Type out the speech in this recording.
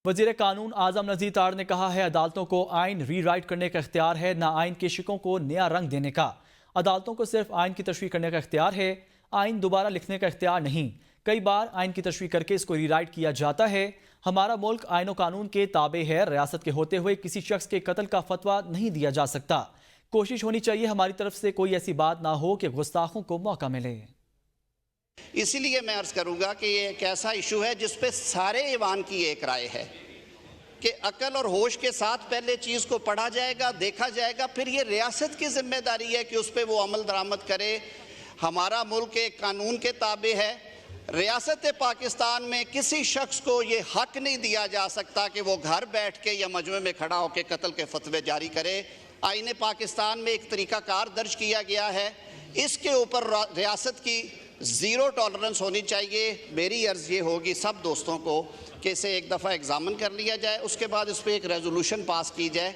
वज़ीर कानून आज़म नज़ीर तार ने कहा है, अदालतों को आइन रीराइट करने का इख्तियार है, ना आइन के शिकों को नया रंग देने का। अदालतों को सिर्फ आइन की तशरीह करने का इख्तियार है, आइन दोबारा लिखने का इख्तियार नहीं। कई बार आइन की तशरीह करके इसको रीराइट किया जाता है। हमारा मुल्क आइन और कानून के ताबे है। रियासत के होते हुए किसी शख्स के कत्ल का फतवा नहीं दिया जा सकता। कोशिश होनी चाहिए हमारी तरफ से कोई ऐसी बात ना हो कि गुस्ताखों को मौका मिले। इसीलिए मैं अर्ज करूंगा कि ये एक ऐसा इशू है जिस पे सारे ईवान की एक राय है कि अकल और होश के साथ पहले चीज़ को पढ़ा जाएगा, देखा जाएगा, फिर ये रियासत की जिम्मेदारी है कि उस पर वो अमल दरामद करे। हमारा मुल्क एक कानून के ताबे है। रियासत पाकिस्तान में किसी शख्स को ये हक नहीं दिया जा सकता कि वो घर बैठ के या मजमे में खड़ा होकर कत्ल के फतवे जारी करे। आईन पाकिस्तान में एक तरीक़ाकार दर्ज किया गया है, इसके ऊपर रियासत की ज़ीरो टॉलरेंस होनी चाहिए। मेरी अर्ज़ ये होगी सब दोस्तों को कि इसे एक दफ़ा एग्ज़ामिन कर लिया जाए, उसके बाद इस पर एक रेजोल्यूशन पास की जाए।